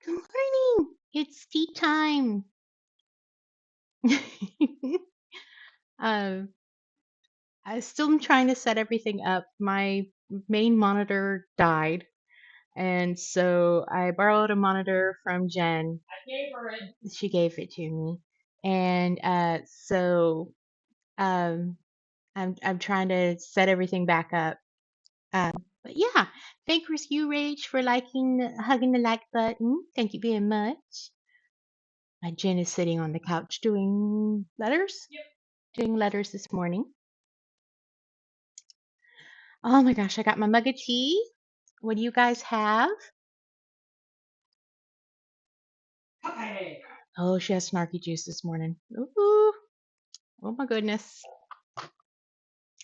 Good morning. It's tea time. um, I still am trying to set everything up. My main monitor died, and so I borrowed a monitor from Jen. She gave it to me, and so um, I'm trying to set everything back up. But yeah, thank you, Rach, for hugging the like button. Thank you very much. Jen is sitting on the couch doing letters. Doing letters this morning. Oh my gosh, I got my mug of tea. What do you guys have? Oh, she has snarky juice this morning. Ooh, oh my goodness.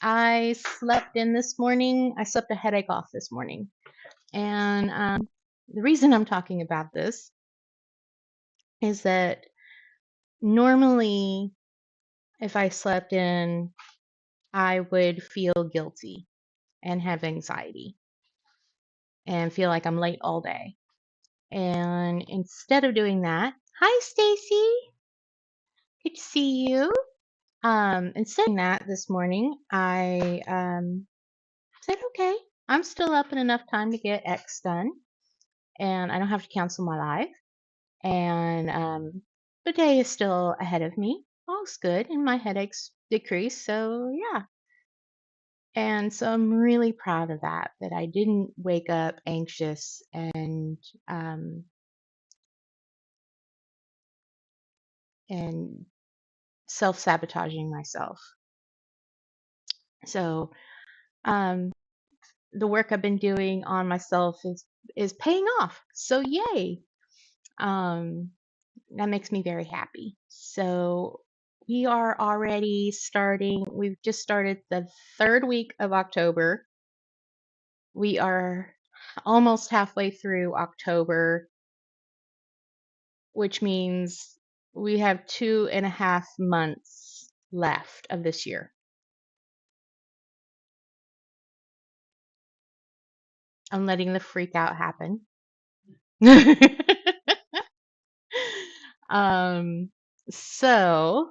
I slept in this morning. I slept a headache off this morning. And the reason I'm talking about this is that normally, if I slept in, I would feel guilty and have anxiety and feel like I'm late all day. And instead of doing that, hi, Stacy. Good to see you. Instead of that this morning, I said, okay, I'm still up in enough time to get X done, and I don't have to cancel my live. And the day is still ahead of me. All's good, and my headaches decrease. So yeah, and so I'm really proud of that I didn't wake up anxious um, and self-sabotaging myself. So um, the work I've been doing on myself is paying off. So yay. Um, that makes me very happy. So we are already starting. We've just started the third week of October. We are almost halfway through October, which means we have 2.5 months left of this year. I'm letting the freak out happen. Um, so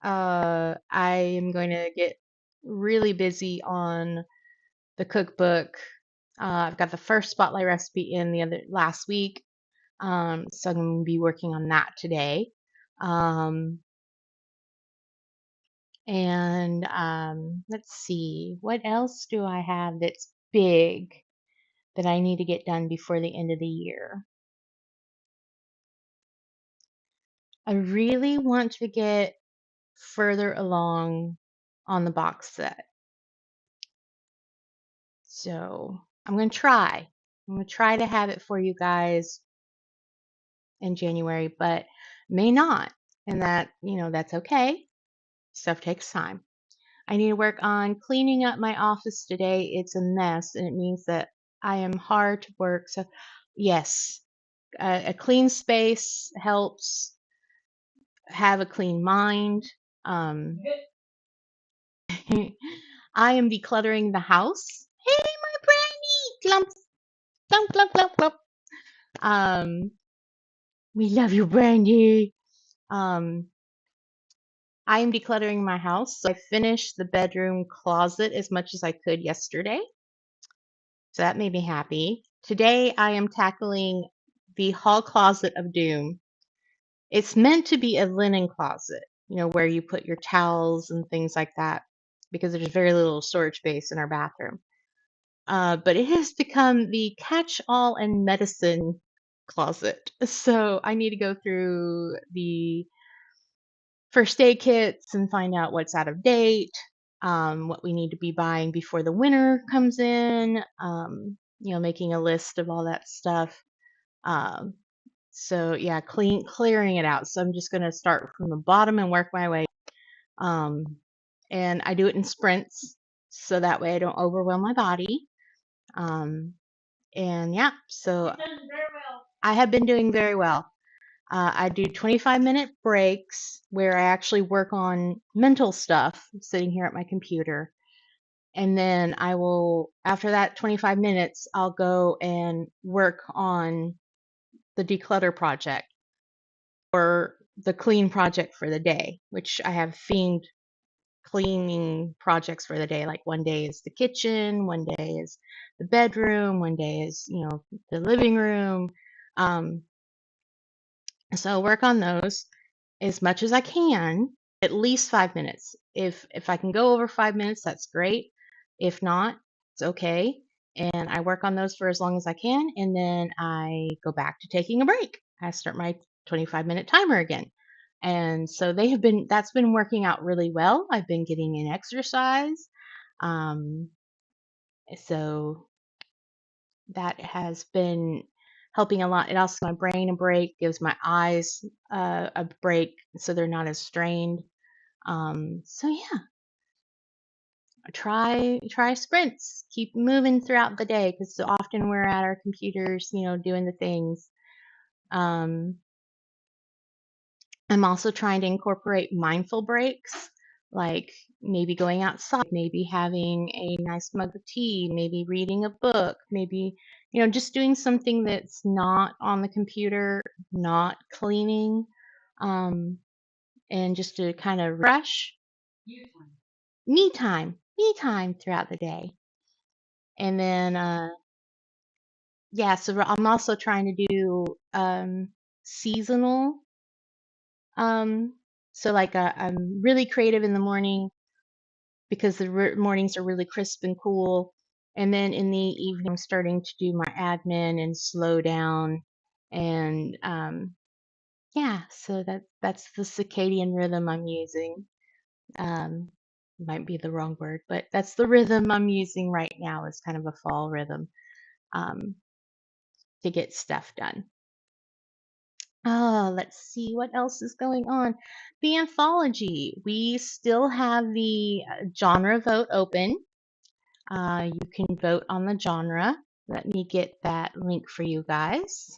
I am going to get really busy on the cookbook. I've got the first spotlight recipe in the last week. So I'm going to be working on that today. And let's see, what else do I have that's big that I need to get done before the end of the year? I really want to get further along on the box set. So I'm going to try. I'm going to try to have it for you guys in January, but may not. And that's okay. Stuff takes time. I need to work on cleaning up my office today. It's a mess, and it means that I am hard to work. So, yes, a clean space helps have a clean mind. Um, I am decluttering the house. Hey, my brandy! Glump, glump, glump, glump, glump. We love you, Brandy. Um, I am decluttering my house. So I finished the bedroom closet as much as I could yesterday. So that made me happy. Today I am tackling the hall closet of doom. It's meant to be a linen closet, where you put your towels and things like that, because there's very little storage space in our bathroom. But it has become the catch-all and medicine closet. So I need to go through the first aid kits and find out what's out of date, what we need to be buying before the winter comes in, making a list of all that stuff. Um, so yeah, clearing it out. So I'm just going to start from the bottom and work my way. Um, and I do it in sprints, so that way I don't overwhelm my body. And yeah, so I have been doing very well. I do 25-minute breaks where I actually work on mental stuff sitting here at my computer. And then I will, after that 25 minutes, I'll go and work on the declutter project or the clean project for the day, which I have themed cleaning projects for the day. Like one day is the kitchen, one day is the bedroom, one day is, the living room. Um, so work on those as much as I can, at least 5 minutes. If I can go over 5 minutes, that's great. If not, it's okay. And I work on those for as long as I can, and then I go back to taking a break. I start my 25-minute timer again. And so that's been working out really well. I've been getting in exercise. Um, so that has been helping a lot. It also gives my brain a break, gives my eyes a break so they're not as strained. So yeah, try sprints. Keep moving throughout the day because so often we're at our computers, doing the things. Um, I'm also trying to incorporate mindful breaks, like maybe going outside, maybe having a nice mug of tea, maybe reading a book, maybe, just doing something that's not on the computer, not cleaning, um, and just to kind of refresh. Me time throughout the day. And then, yeah, so I'm also trying to do seasonal. So like I'm really creative in the morning because the mornings are really crisp and cool. And then in the evening, I'm starting to do my admin and slow down. And yeah, so that's the circadian rhythm I'm using. Um, might be the wrong word, but that's the rhythm I'm using right now is kind of a fall rhythm um, to get stuff done. Oh, let's see what else is going on. The anthology. We still have the genre vote open. You can vote on the genre. Let me get that link for you guys.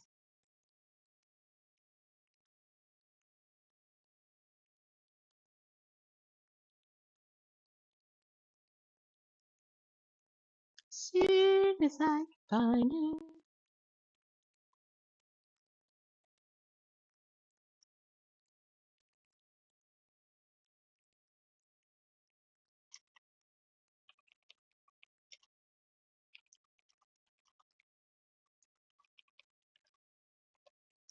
Soon as I find it.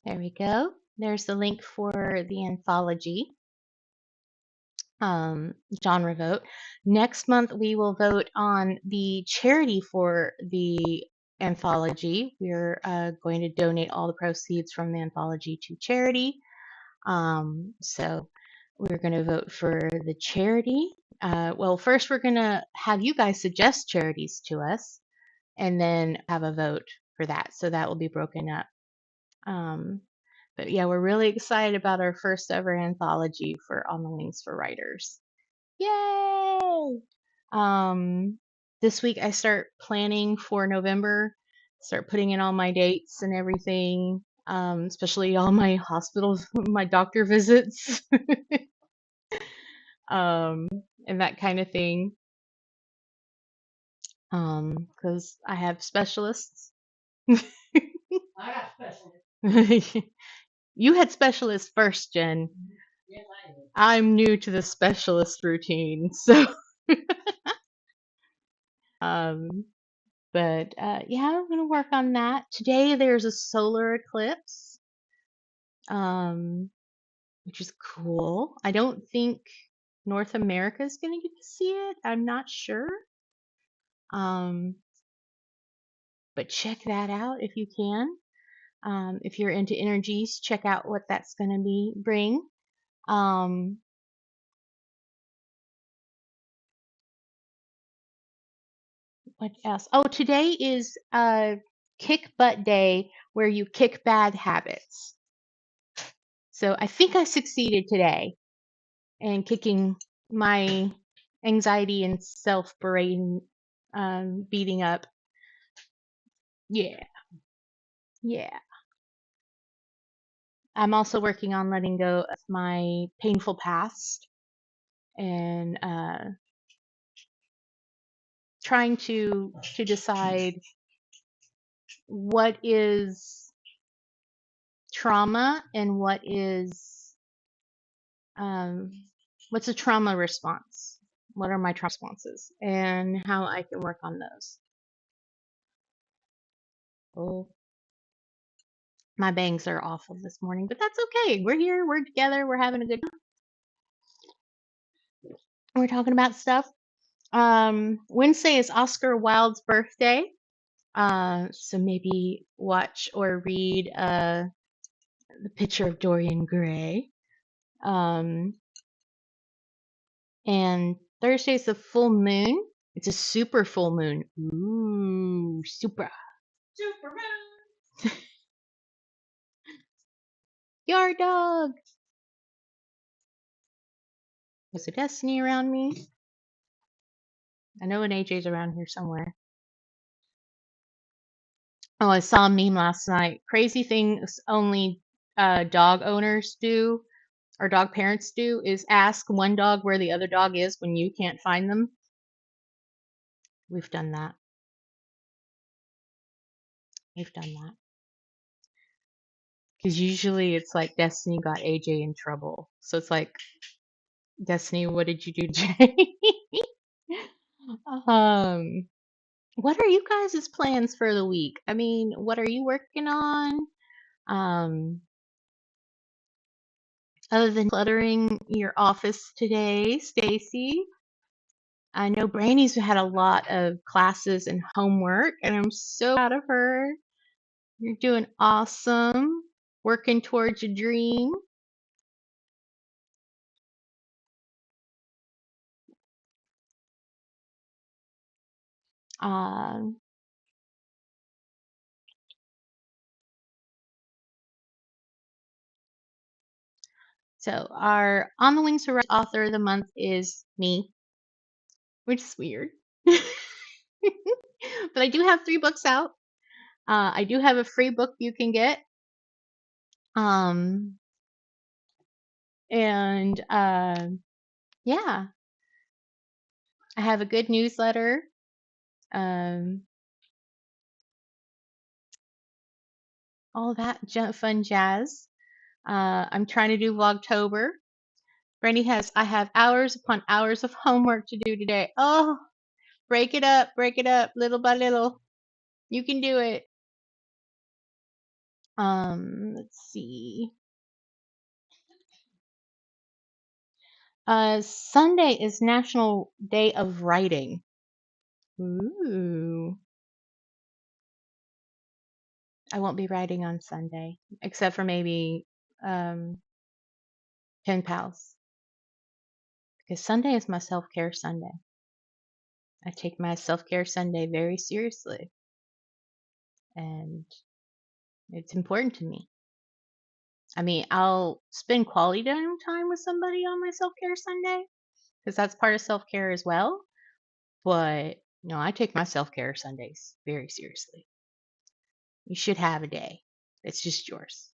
There we go. There's the link for the anthology genre vote. Next month, we will vote on the charity for the anthology. We're going to donate all the proceeds from the anthology to charity. So we're going to vote for the charity. Well, first, we're going to have you guys suggest charities to us and then have a vote for that. So that will be broken up. But yeah, we're really excited about our first ever anthology for On the Wings for Writers. Yay! This week I start planning for November, start putting in all my dates and everything, especially all my hospitals, my doctor visits, and that kind of thing. Because I have specialists. I got specialists. You had specialists first, Jen. Yes, I did. I'm new to the specialist routine, so but yeah, I'm gonna work on that. Today there's a solar eclipse, um, which is cool. I don't think North America is gonna get to see it. I'm not sure. Um, but check that out if you can. If you're into energies, check out what that's gonna bring. Um, what else? Oh, today is kick butt day where you kick bad habits. So I think I succeeded today in kicking my anxiety and self berating, beating up. Yeah, yeah. I'm also working on letting go of my painful past and trying to decide what is trauma and what's a trauma response? What are my trauma responses and how I can work on those? Oh, my bangs are awful this morning, but that's okay. We're here, we're together, we're having a good time. We're talking about stuff. Wednesday is Oscar Wilde's birthday. So maybe watch or read The Picture of Dorian Gray. And Thursday's the full moon. It's a super full moon. Ooh, super. Superman. Your dog. Was it Destiny around me? I know an AJ's around here somewhere. Oh, I saw a meme last night. Crazy things only dog owners do or dog parents do is ask one dog where the other dog is when you can't find them. We've done that. We've done that. Because usually it's like Destiny got AJ in trouble. So it's like, Destiny, what did you do today? um, what are you guys' plans for the week? I mean, what are you working on? Other than cluttering your office today, Stacy? I know Brandy's had a lot of classes and homework, and I'm so proud of her. You're doing awesome. Working towards your dream. Um, so our On the Wings for Writers author of the month is me, which is weird. But I do have 3 books out. I do have a free book you can get. And yeah, I have a good newsletter. All that fun jazz. I'm trying to do Vlogtober. Brandy I have hours upon hours of homework to do today. Oh, break it up, little by little. You can do it. Let's see. Sunday is National Day of Writing. Ooh. I won't be writing on Sunday, except for maybe pen pals. Because Sunday is my self-care Sunday. I take my self-care Sunday very seriously. And it's important to me. I mean, I'll spend quality time with somebody on my self-care Sunday, because that's part of self-care as well. But, I take my self-care Sundays very seriously. You should have a day. It's just yours.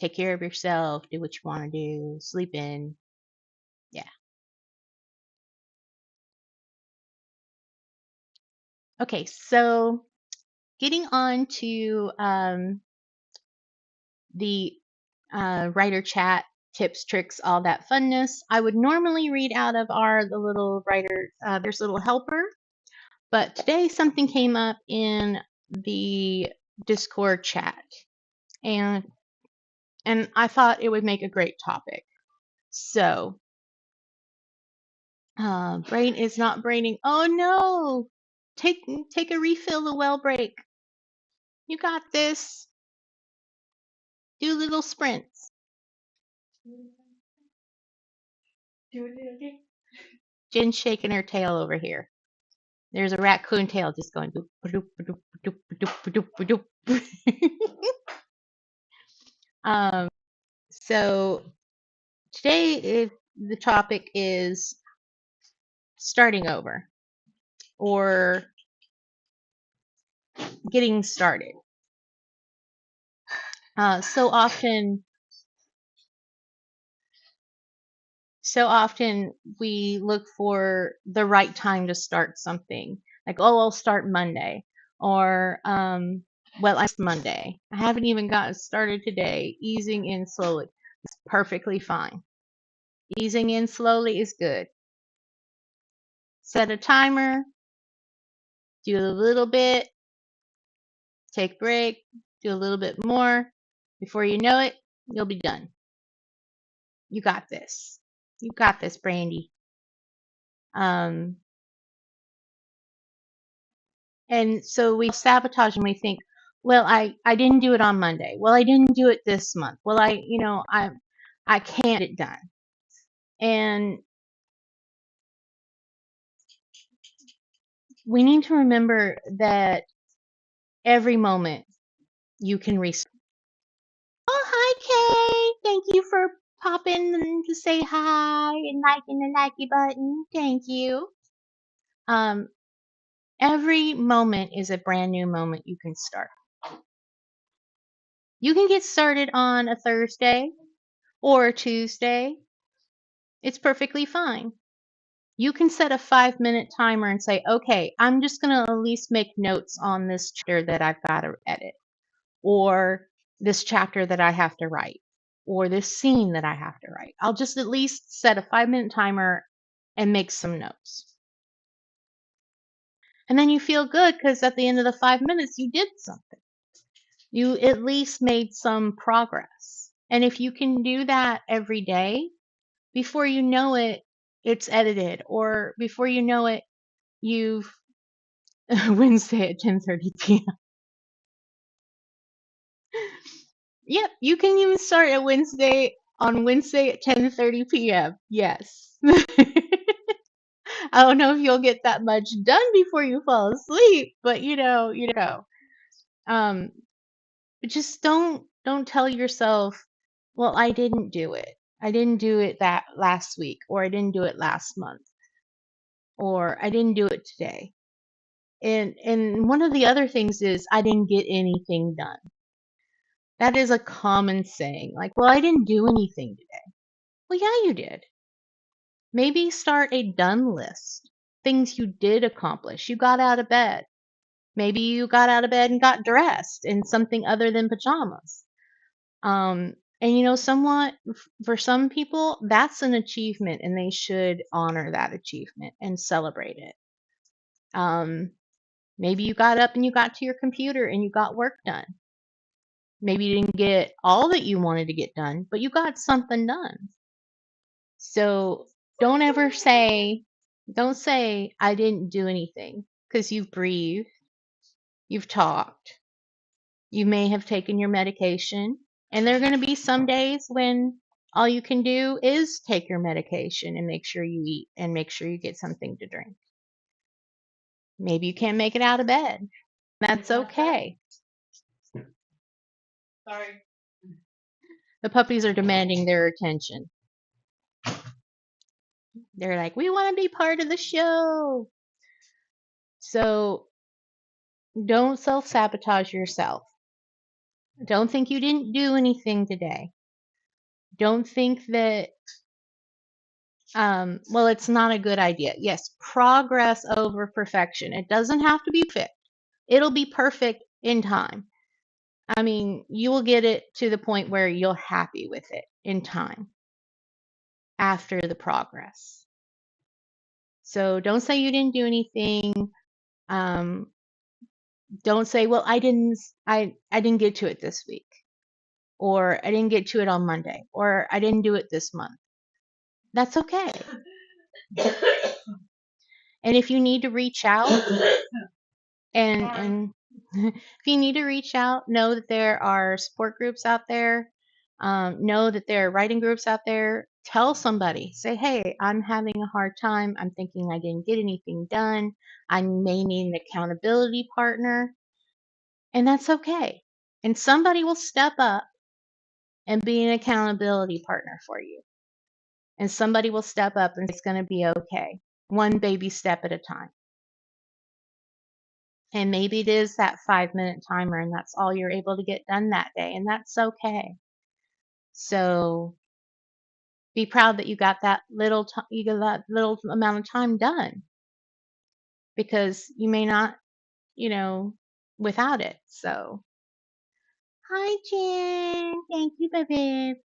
Take care of yourself, do what you want to do, sleep in. Yeah. Okay, so getting on to the writer chat tips, tricks, all that funness. I would normally read out of the little writer's little helper, but today something came up in the Discord chat, and I thought it would make a great topic. So, brain is not braining. Oh no! Take a refill, a well break. You got this. Do little sprints. Jen's shaking her tail over here. There's a raccoon tail just going. So today the topic is starting over or getting started. So often we look for the right time to start something. Like, oh, I'll start Monday. Or Well, it's Monday. I haven't even gotten started today. Easing in slowly. It's perfectly fine. Easing in slowly is good. Set a timer, do a little bit, take a break, do a little bit more. Before you know it, you'll be done. You got this. You got this, Brandy. And so we sabotage and we think, well, I didn't do it on Monday. Well, I didn't do it this month. Well, I can't get it done. And we need to remember that every moment you can restart. Oh, hi, Kay. Thank you for popping to say hi and liking the likey button. Thank you. Every moment is a brand new moment you can start. You can get started on a Thursday or a Tuesday. It's perfectly fine. You can set a 5-minute timer and say, okay, I'm just going to at least make notes on this chapter that I've got to edit, or this chapter that I have to write, or this scene that I have to write. I'll just at least set a 5-minute timer and make some notes. And then you feel good because at the end of the 5 minutes, you did something. You at least made some progress. And if you can do that every day, before you know it, it's edited, or before you know it, you've Wednesday at 10:30 p.m. Yep, you can even start at on Wednesday at 10:30 p.m. Yes. I don't know if you'll get that much done before you fall asleep, but you know. Um, but just don't tell yourself, well, I didn't do it. I didn't do it that last week, or I didn't do it last month, or I didn't do it today. And one of the other things is I didn't get anything done. That is a common saying. Like, well, I didn't do anything today. Well, yeah, you did. Maybe start a done list. Things you did accomplish. You got out of bed. Maybe you got out of bed and got dressed in something other than pajamas. And somewhat for some people, that's an achievement, and they should honor that achievement and celebrate it. Maybe you got up and you got to your computer and you got work done. Maybe you didn't get all that you wanted to get done, but you got something done. So don't say, I didn't do anything, because you've breathed, you've talked, you may have taken your medication, and there are going to be some days when all you can do is take your medication and make sure you eat and make sure you get something to drink. Maybe you can't make it out of bed. That's okay. Sorry. The puppies are demanding their attention. They're like, we want to be part of the show. So don't self-sabotage yourself. Don't think you didn't do anything today. Don't think that, well, it's not a good idea. Yes, progress over perfection. It doesn't have to be perfect. It'll be perfect in time. I mean, you will get it to the point where you're happy with it in time after the progress. So don't say you didn't do anything. Don't say, well, I didn't get to it this week, or I didn't get to it on Monday, or I didn't do it this month. That's okay. And if you need to reach out, and if you need to reach out, know that there are support groups out there. Know that there are writing groups out there. Tell somebody, say, hey, I'm having a hard time. I'm thinking I didn't get anything done. I may need an accountability partner. And that's okay. And somebody will step up and be an accountability partner for you. And somebody will step up and it's going to be okay. One baby step at a time. And maybe it is that 5-minute timer and that's all you're able to get done that day. And that's okay. So be proud that you got that little amount of time done. Because you may not, without it. So, hi, Jen. Thank you, baby.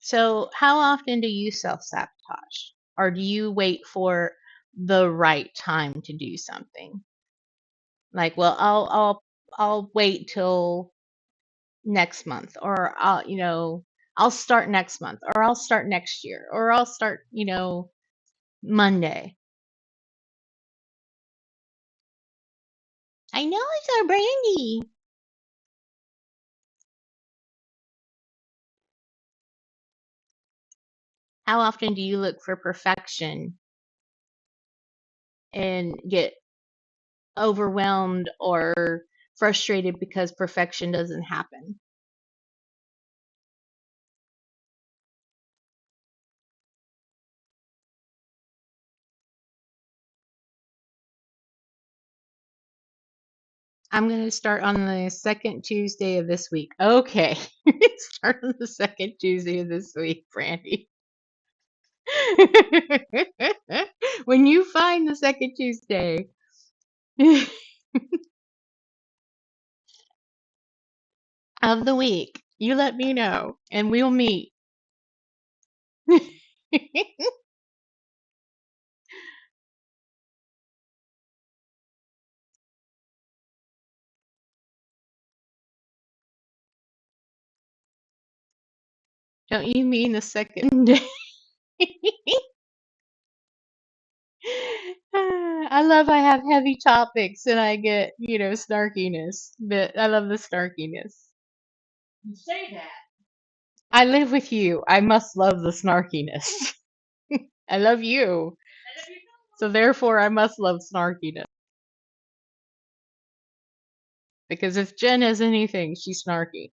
So, how often do you self sabotage? Or do you wait for the right time to do something? Like, well, I'll wait till next month, or I'll start next month, or I'll start next year, or I'll start, Monday. I know it's our Brandy. How often do you look for perfection and get overwhelmed or frustrated because perfection doesn't happen? I'm going to start on the second Tuesday of this week. Okay. Start on the second Tuesday of this week, Brandy. When you find the second Tuesday of the week, you let me know and we'll meet. Don't you mean the second day? I love I have heavy topics and I get, snarkiness, but I love the snarkiness. You say that. I live with you. I must love the snarkiness. I love you. So therefore I must love snarkiness. Because if Jen has anything, she's snarky.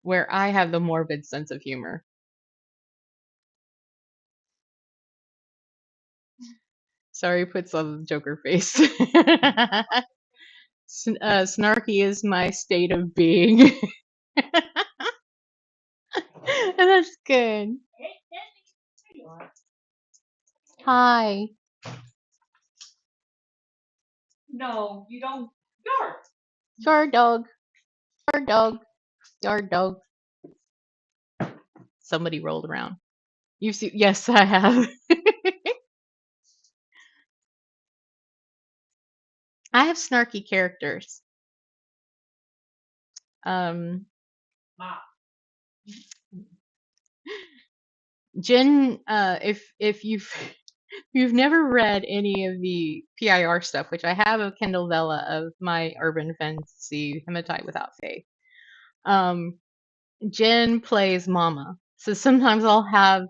Where I have the morbid sense of humor. Sorry, puts on the Joker face. Snarky is my state of being. And that's good. Hi. No, you don't. Your dog. Your dog. Your dog. Somebody rolled around. You see? Yes, I have. I have snarky characters. Jen, if you've never read any of the PIR stuff, which I have a Kindle Vella of my urban fantasy Hematite Without Faith. Jen plays Mama. So sometimes I'll have,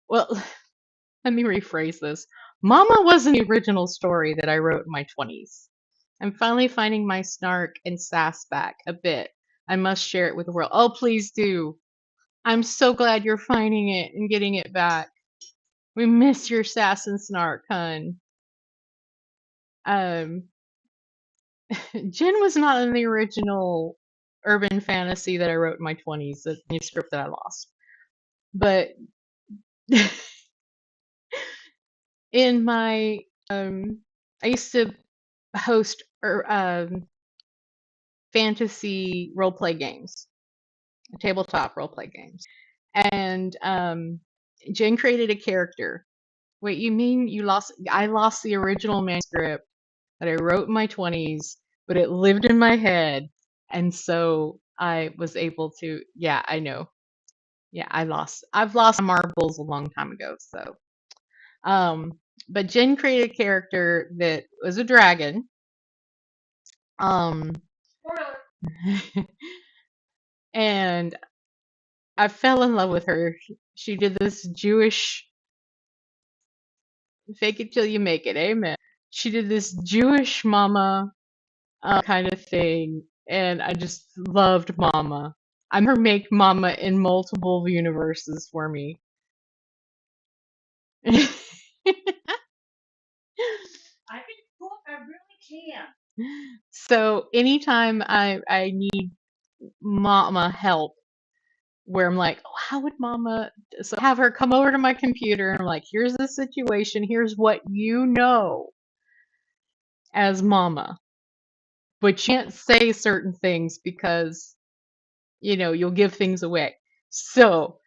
well, let me rephrase this. Mama wasn't the original story that I wrote in my 20s. I'm finally finding my snark and sass back a bit. I must share it with the world. Oh, please do. I'm so glad you're finding it and getting it back. We miss your sass and snark, hun. Um, Jen was not in the original urban fantasy that I wrote in my 20s, the manuscript that I lost. But in my, I used to host fantasy role play games, tabletop role play games. And Jen created a character. Wait, you mean you lost? I lost the original manuscript that I wrote in my 20s, but it lived in my head. And so I was able to, yeah, I know. Yeah, I've lost marbles a long time ago. So, but Jen created a character that was a dragon. Um, and I fell in love with her. She did this Jewish fake it till you make it, amen. She did this Jewish mama kind of thing, and I just loved Mama. I'm her make Mama in multiple universes for me. I can cook. I really can. So anytime I need mama help, where I'm like, oh, how would mama? So I have her come over to my computer and I'm like, here's the situation. Here's what you know as mama, but you can't say certain things because you'll give things away. So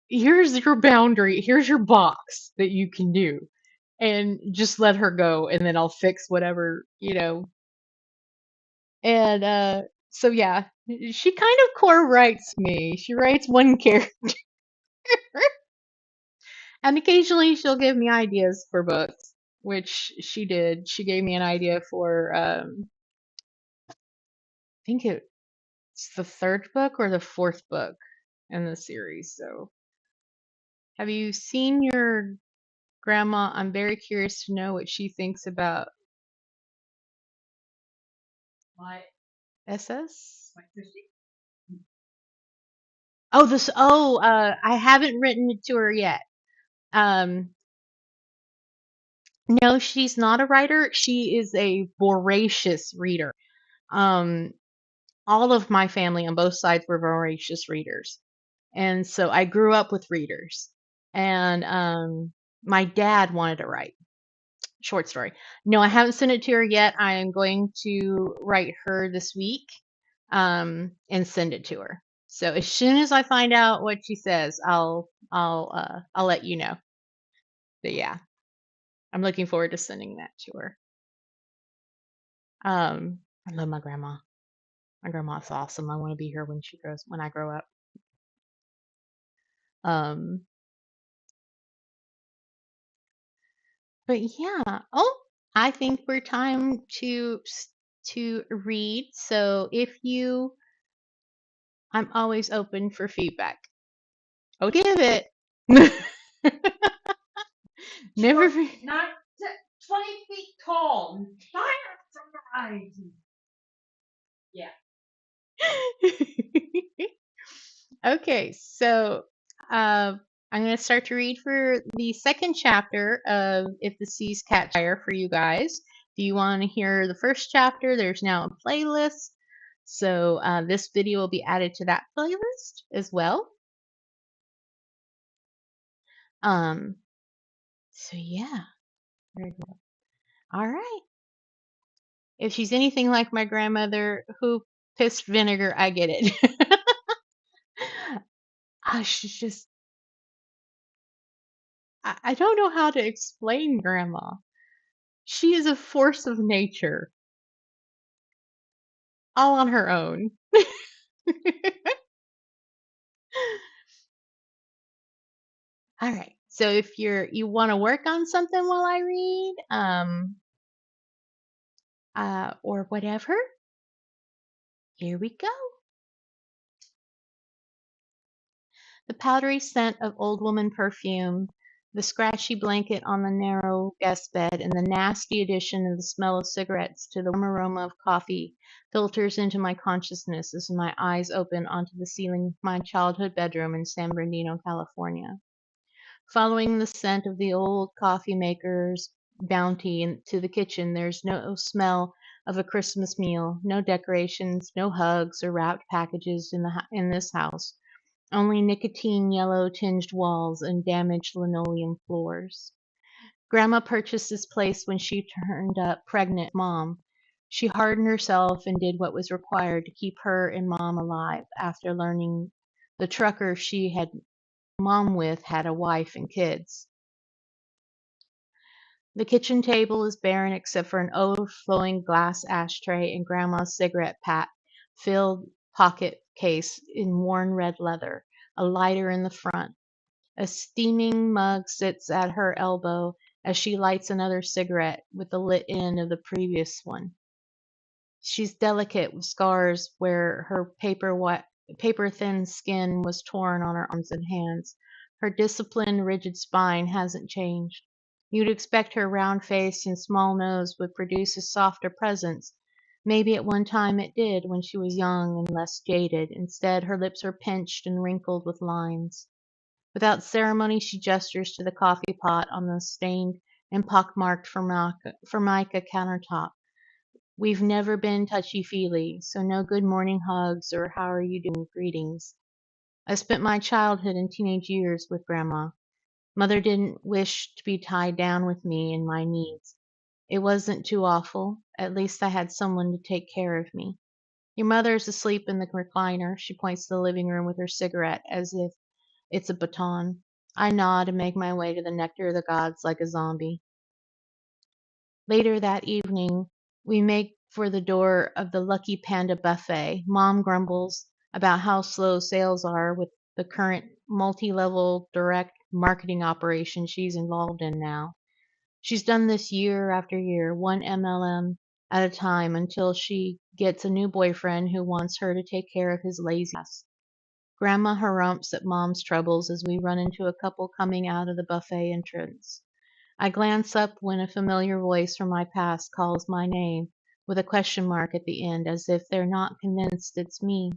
here's your boundary. Here's your box that you can do, and just let her go, and then I'll fix whatever. And so yeah, she kind of core writes me. She writes one character, and occasionally she'll give me ideas for books, which she did. She gave me an idea for I think it's the third book or the fourth book in the series. So have you seen your grandma? I'm very curious to know what she thinks about what SS. Oh, this. Oh, I haven't written it to her yet. Um, no, she's not a writer. She is a voracious reader. Um, all of my family on both sides were voracious readers, and so I grew up with readers. And my dad wanted to write short story. No, I haven't sent it to her yet. I am going to write her this week, and send it to her. So as soon as I find out what she says, I'll let you know. But yeah, I'm looking forward to sending that to her. I love my grandma. My grandma's awesome. I want to be here when I grow up. Um, but yeah. Oh, I think we're time to read. So I'm always open for feedback. Oh, give it. Never. Not 20 feet tall. Fire from the eyes. Yeah. Okay, so I'm going to start to read for the second chapter of If the Seas Catch Fire for you guys. If you want to hear the first chapter, there's now a playlist. So this video will be added to that playlist as well. So yeah, very good. All right. If she's anything like my grandmother who pissed vinegar, I get it. She's just, I don't know how to explain grandma. She is a force of nature, all on her own. All right. So if you want to work on something while I read, or whatever, here we go. The powdery scent of old woman perfume, the scratchy blanket on the narrow guest bed, and the nasty addition of the smell of cigarettes to the warm aroma of coffee filters into my consciousness as my eyes open onto the ceiling of my childhood bedroom in San Bernardino, California. Following the scent of the old coffee maker's bounty to the kitchen, there's no smell of a Christmas meal, no decorations, no hugs or wrapped packages in this house. Only nicotine yellow tinged walls and damaged linoleum floors. Grandma purchased this place when she turned up pregnant Mom. She hardened herself and did what was required to keep her and Mom alive after learning the trucker she had Mom with had a wife and kids. The kitchen table is barren except for an overflowing glass ashtray and Grandma's cigarette filled pocket case in worn red leather, a lighter in the front. A steaming mug sits at her elbow as she lights another cigarette with the lit end of the previous one. She's delicate with scars where her paper-thin skin was torn on her arms and hands. Her disciplined, rigid spine hasn't changed. You'd expect her round face and small nose would produce a softer presence. Maybe at one time it did when she was young and less jaded. Instead, her lips are pinched and wrinkled with lines. Without ceremony, she gestures to the coffee pot on the stained and pockmarked Formica countertop. We've never been touchy-feely, so no good morning hugs or how are you doing greetings. I spent my childhood and teenage years with Grandma. Mother didn't wish to be tied down with me and my needs. It wasn't too awful. At least I had someone to take care of me. Your mother's asleep in the recliner. She points to the living room with her cigarette as if it's a baton. I nod and make my way to the nectar of the gods like a zombie. Later that evening, we make for the door of the Lucky Panda buffet. Mom grumbles about how slow sales are with the current multi-level direct marketing operation she's involved in now. She's done this year after year, one MLM at a time until she gets a new boyfriend who wants her to take care of his lazy ass. Grandma harumphs at Mom's troubles as we run into a couple coming out of the buffet entrance. I glance up when a familiar voice from my past calls my name with a question mark at the end, as if they're not convinced it's me.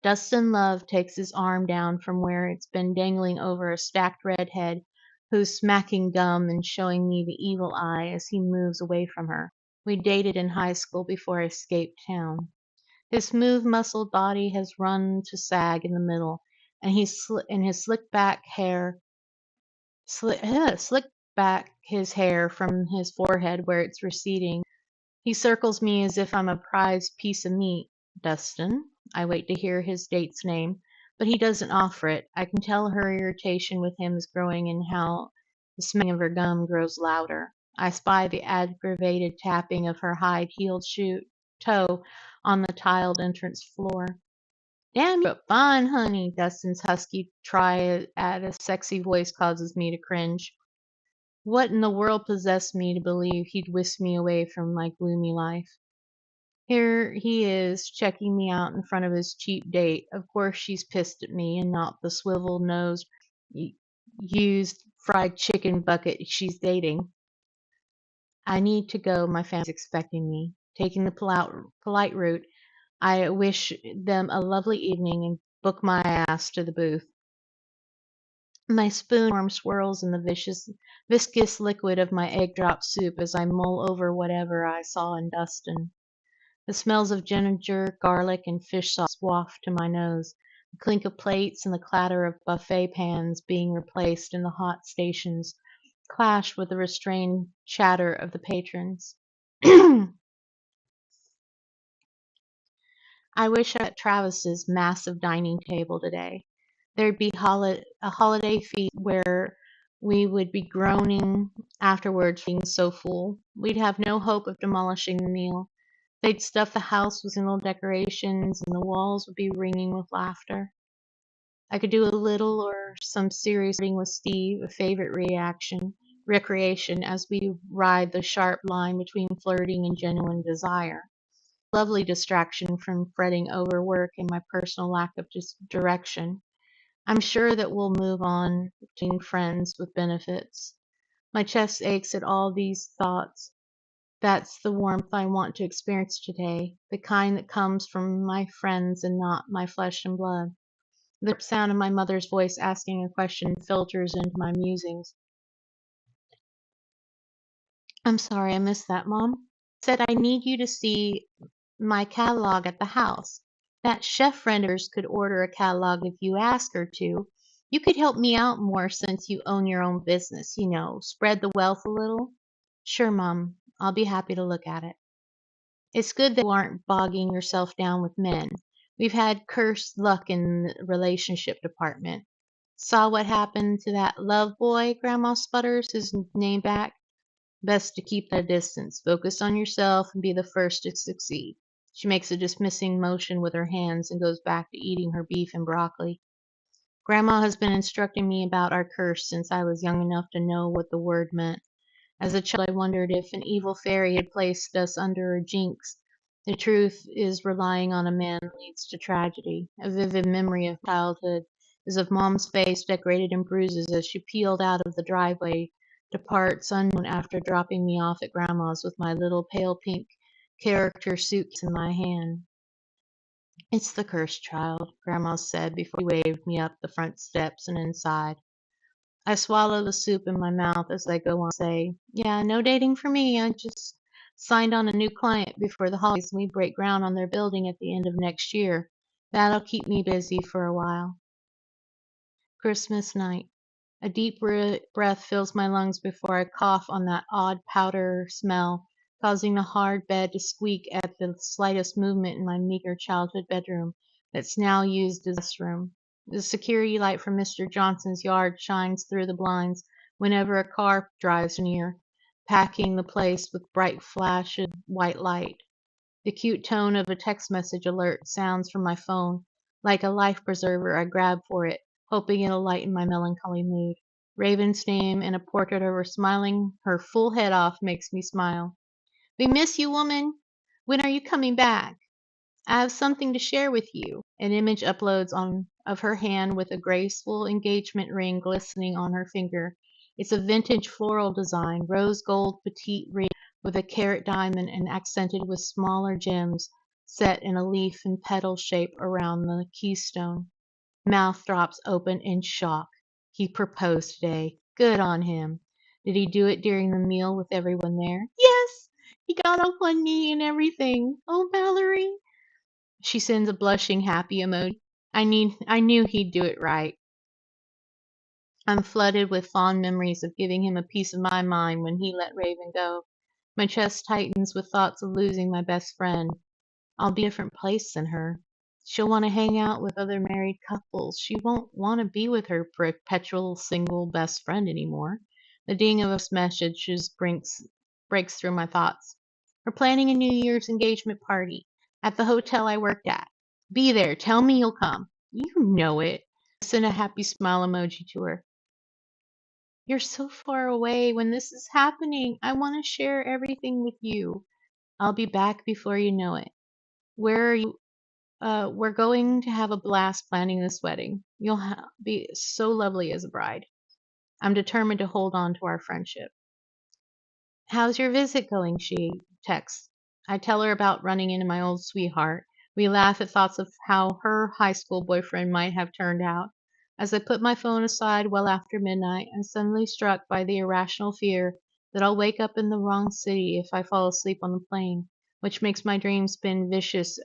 Dustin Love takes his arm down from where it's been dangling over a stacked redhead who's smacking gum and showing me the evil eye as he moves away from her. We dated in high school before I escaped town. His smooth, muscled body has run to sag in the middle, and his slicked back his hair from his forehead where it's receding. He circles me as if I'm a prized piece of meat. Dustin. I wait to hear his date's name, but he doesn't offer it. I can tell her irritation with him is growing and how the smacking of her gum grows louder. I spy the aggravated tapping of her high-heeled toe on the tiled entrance floor. Damn, you're fine, honey. Dustin's husky try at a sexy voice causes me to cringe. What in the world possessed me to believe he'd whisk me away from my gloomy life? Here he is, checking me out in front of his cheap date. Of course she's pissed at me and not the swivel-nosed, used fried chicken bucket she's dating. I need to go. My family's expecting me. Taking the polite route, I wish them a lovely evening and book my ass to the booth. My spoon swirls in the viscous liquid of my egg drop soup as I mull over whatever I saw in Dustin. The smells of ginger, garlic, and fish sauce waft to my nose. The clink of plates and the clatter of buffet pans being replaced in the hot stations clash with the restrained chatter of the patrons. I wish I was at Travis's massive dining table today. There'd be a holiday feast where we would be groaning afterwards being so full. We'd have no hope of demolishing the meal. They'd stuff the house with little decorations and the walls would be ringing with laughter. I could do a little or some serious flirting with Steve, a favorite recreation as we ride the sharp line between flirting and genuine desire. Lovely distraction from fretting over work and my personal lack of direction. I'm sure that we'll move on between friends with benefits. My chest aches at all these thoughts. That's the warmth I want to experience today, the kind that comes from my friends and not my flesh and blood. The sound of my mother's voice asking a question filters into my musings. I'm sorry I missed that, Mom. Said I need you to see my catalog at the house. That chef friend of yours could order a catalog if you ask her to. You could help me out more since you own your own business, spread the wealth a little. Sure, Mom. I'll be happy to look at it. It's good that you aren't bogging yourself down with men. We've had cursed luck in the relationship department. Saw what happened to that love boy, Grandma sputters his name back. Best to keep that distance. Focus on yourself and be the first to succeed. She makes a dismissing motion with her hands and goes back to eating her beef and broccoli. Grandma has been instructing me about our curse since I was young enough to know what the word meant. As a child, I wondered if an evil fairy had placed us under a jinx. The truth is, relying on a man leads to tragedy. A vivid memory of childhood is of Mom's face decorated in bruises as she peeled out of the driveway, departs unknown after dropping me off at Grandma's with my little pale pink character suitcase in my hand. It's the cursed child, Grandma said before she waved me up the front steps and inside. I swallow the soup in my mouth as I go on to say, yeah, no dating for me. I just signed on a new client before the holidays and we break ground on their building at the end of next year. That'll keep me busy for a while. Christmas night. A deep breath fills my lungs before I cough on that odd powder smell, causing the hard bed to squeak at the slightest movement in my meager childhood bedroom that's now used as a guest room. The security light from Mr. Johnson's yard shines through the blinds whenever a car drives near, packing the place with bright flash of white light. The cute tone of a text message alert sounds from my phone. Like a life preserver, I grab for it, hoping it'll lighten my melancholy mood. Raven's name and a portrait of her smiling her full head off makes me smile. We miss you, woman. When are you coming back? I have something to share with you. An image uploads on of her hand with a graceful engagement ring glistening on her finger. It's a vintage floral design, rose gold petite ring with a carat diamond and accented with smaller gems set in a leaf and petal shape around the keystone. Mouth drops open in shock. He proposed today. Good on him. Did he do it during the meal with everyone there? Yes! He got on one knee and everything. Oh, Mallory. She sends a blushing happy emoji. I knew he'd do it right. I'm flooded with fond memories of giving him a piece of my mind when he let Raven go. My chest tightens with thoughts of losing my best friend. I'll be in a different place than her. She'll want to hang out with other married couples. She won't want to be with her perpetual single best friend anymore. The ding of a message just breaks through my thoughts. We're planning a New Year's engagement party at the hotel I worked at. Be there. Tell me you'll come. You know it. I send a happy smile emoji to her. You're so far away when this is happening. I want to share everything with you. I'll be back before you know it. Where are you? We're going to have a blast planning this wedding. You'll be so lovely as a bride. I'm determined to hold on to our friendship. How's your visit going? She texts. I tell her about running into my old sweetheart. We laugh at thoughts of how her high school boyfriend might have turned out. As I put my phone aside well after midnight, I'm suddenly struck by the irrational fear that I'll wake up in the wrong city if I fall asleep on the plane, which makes my dreams spin visions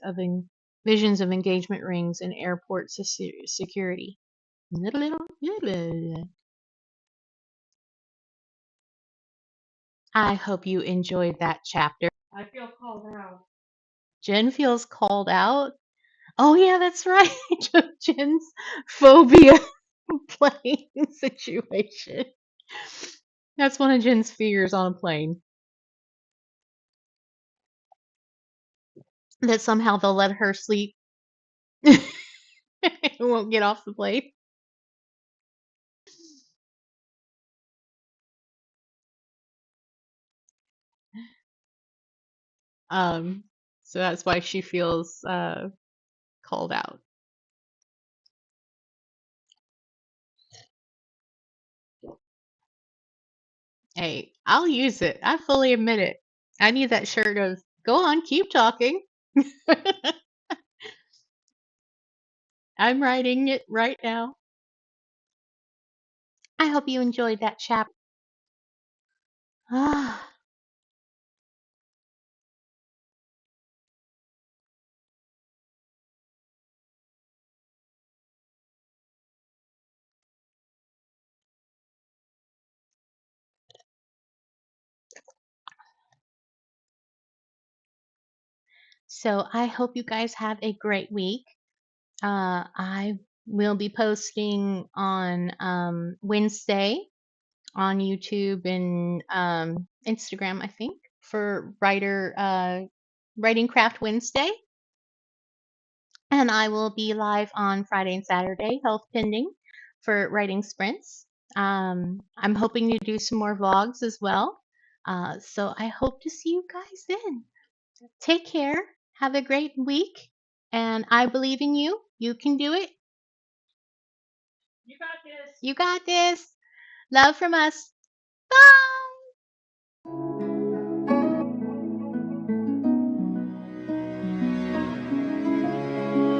of engagement rings and airport security. I hope you enjoyed that chapter. I feel called out. Jen feels called out. Oh, yeah, that's right. Jen's phobia plane situation. That's one of Jen's fears on a plane. That somehow they'll let her sleep and won't get off the plane. Um, so that's why she feels called out. Hey, I'll use it. I fully admit it. I need that shirt of go on, keep talking. I'm writing it right now. I hope you enjoyed that chapter. So I hope you guys have a great week. I will be posting on Wednesday on YouTube and Instagram, I think, for Writing Craft Wednesday. And I will be live on Friday and Saturday, health pending, for writing sprints. I'm hoping to do some more vlogs as well. So I hope to see you guys then. Take care. Have a great week. And I believe in you. You can do it. You got this. You got this. Love from us. Bye.